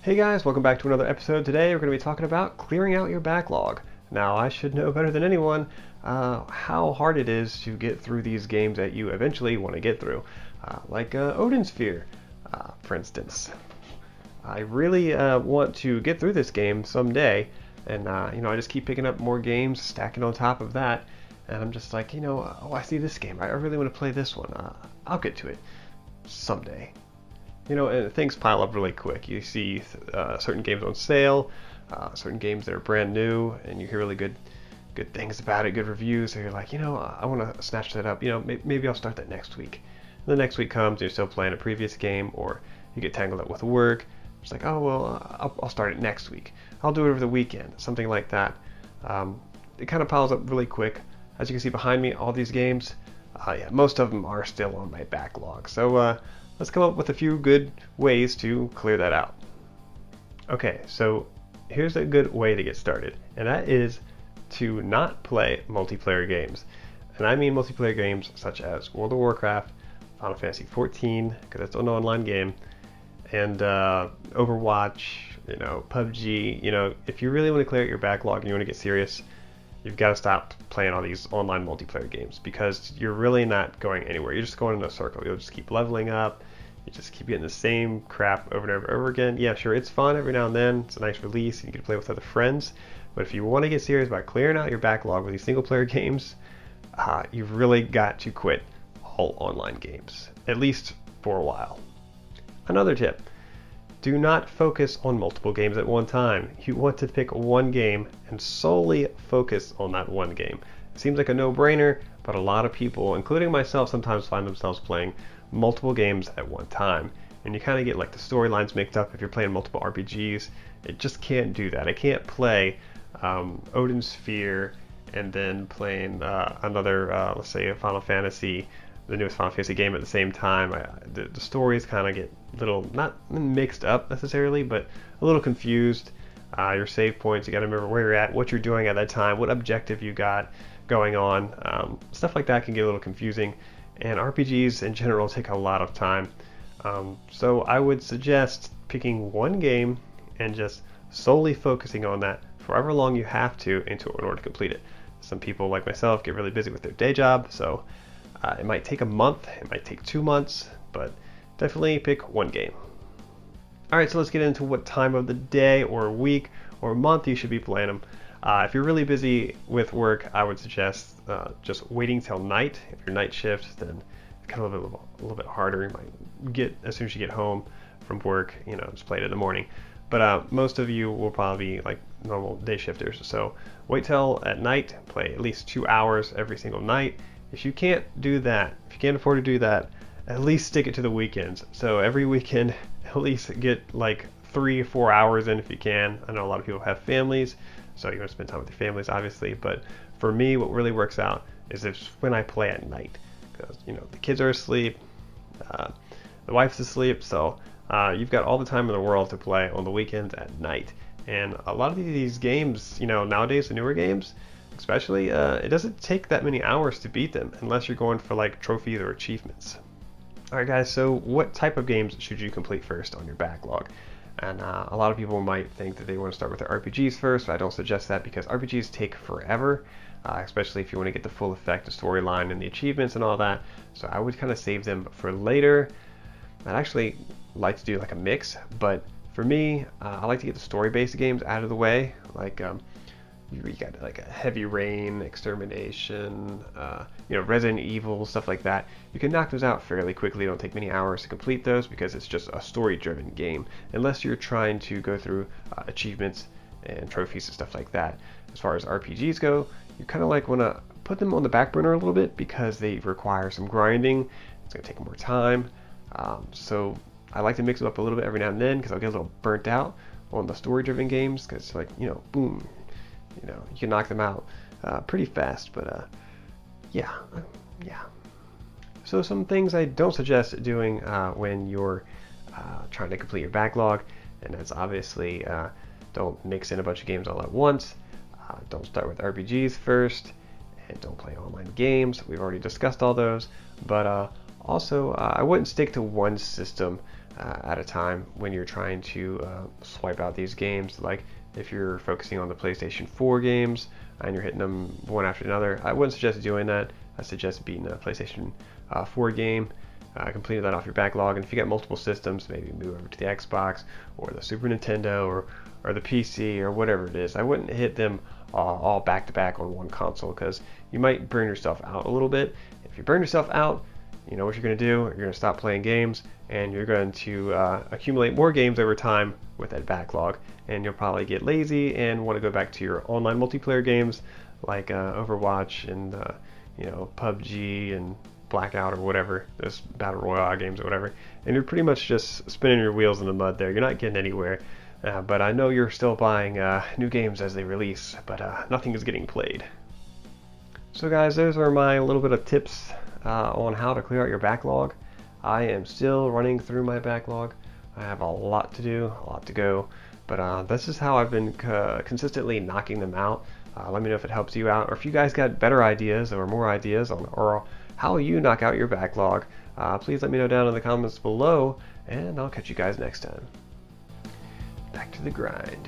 Hey guys, welcome back to another episode. Today we're going to be talking about clearing out your backlog. Now, I should know better than anyone how hard it is to get through these games that you eventually want to get through, like Odin Sphere, for instance. I really want to get through this game someday, and I just keep picking up more games, stacking on top of that, and I'm just like, oh, I see this game. I really want to play this one. I'll get to it someday. And things pile up really quick. You see certain games on sale, certain games that are brand new, and you hear really good things about it, good reviews. So you're like, I want to snatch that up. Maybe I'll start that next week. And the next week comes, and you're still playing a previous game, or you get tangled up with work. It's like, oh well, I'll start it next week. I'll do it over the weekend, something like that. It kind of piles up really quick. As you can see behind me, all these games, most of them are still on my backlog. So let's come up with a few good ways to clear that out. Okay, so here's a good way to get started, and that is to not play multiplayer games. And I mean multiplayer games such as World of Warcraft, Final Fantasy XIV, because it's an online game, and Overwatch, PUBG. If you really want to clear out your backlog and you want to get serious, you've got to stop playing all these online multiplayer games, because you're really not going anywhere. You're just going in a circle. You'll just keep leveling up. You just keep getting the same crap over and over and over again. Yeah, sure, it's fun every now and then. It's a nice release, and you get to play with other friends. But if you want to get serious about clearing out your backlog with these single-player games, you've really got to quit all online games, at least for a while. Another tip: do not focus on multiple games at one time. You want to pick one game and solely focus on that one game. It seems like a no-brainer, but a lot of people, including myself, sometimes find themselves playing multiple games at one time. And you kind of get like the storylines mixed up if you're playing multiple RPGs. It just can't do that. I can't play Odin Sphere and then playing another, let's say, a Final Fantasy, the newest Final Fantasy game at the same time. The stories kind of get a little, not mixed up necessarily, but a little confused. Your save points, you got to remember where you're at, what you're doing at that time, what objective you got going on. Stuff like that can get a little confusing, and RPGs in general take a lot of time. So I would suggest picking one game and just solely focusing on that for however long you have to in order to complete it. Some people, like myself, get really busy with their day job, so it might take a month, it might take 2 months, but definitely pick one game. Alright, so let's get into what time of the day or week or month you should be playing them. If you're really busy with work, I would suggest just waiting till night. If you're night shift, then it's kind of a little bit harder. You might get, as soon as you get home from work, just play it in the morning. But most of you will probably be like normal day shifters. So wait till at night, play at least 2 hours every single night. If you can't do that, if you can't afford to do that, at least stick it to the weekends. So every weekend, at least get like 3 or 4 hours in if you can. I know a lot of people have families, so you want to spend time with your families, obviously. But for me, what really works out is when I play at night, because the kids are asleep, the wife's asleep, so you've got all the time in the world to play on the weekends at night. And a lot of these games, nowadays, the newer games, especially, it doesn't take that many hours to beat them unless you're going for like trophies or achievements. Alright guys, so what type of games should you complete first on your backlog? And a lot of people might think that they want to start with the RPGs first, but I don't suggest that, because RPGs take forever, especially if you want to get the full effect, the storyline, and the achievements and all that. So I would kind of save them for later. I'd actually like to do like a mix, but for me, I like to get the story-based games out of the way, like you got like a Heavy Rain, Extermination, Resident Evil, stuff like that. You can knock those out fairly quickly. It don't take many hours to complete those, because it's just a story-driven game, unless you're trying to go through achievements and trophies and stuff like that. As far as RPGs go, you kind of like want to put them on the back burner a little bit, because they require some grinding. It's going to take more time. So I like to mix them up a little bit every now and then, because I'll get a little burnt out on the story-driven games, because boom, you can knock them out pretty fast. But yeah. So some things I don't suggest doing when you're trying to complete your backlog, and that's obviously don't mix in a bunch of games all at once. Don't start with RPGs first, and don't play online games. We've already discussed all those. But Also, I wouldn't stick to one system at a time when you're trying to swipe out these games. Like if you're focusing on the PlayStation 4 games and you're hitting them one after another, I wouldn't suggest doing that. I suggest beating a PlayStation 4 game, completing that off your backlog. And if you got multiple systems, maybe move over to the Xbox or the Super Nintendo or the PC or whatever it is. I wouldn't hit them all back to back on one console, because you might burn yourself out a little bit. If you burn yourself out, you know what you're going to do. You're going to stop playing games, and you're going to accumulate more games over time with that backlog, and you'll probably get lazy and want to go back to your online multiplayer games like Overwatch and PUBG and Blackout or whatever, those battle royale games or whatever, and you're pretty much just spinning your wheels in the mud there. You're not getting anywhere. But I know you're still buying new games as they release, but nothing is getting played. So guys, those are my little bit of tips on how to clear out your backlog. I am still running through my backlog. I have a lot to do, a lot to go, but this is how I've been consistently knocking them out. Let me know if it helps you out, or if you guys got better ideas or more ideas on or how you knock out your backlog. Please let me know down in the comments below, and I'll catch you guys next time. Back to the grind.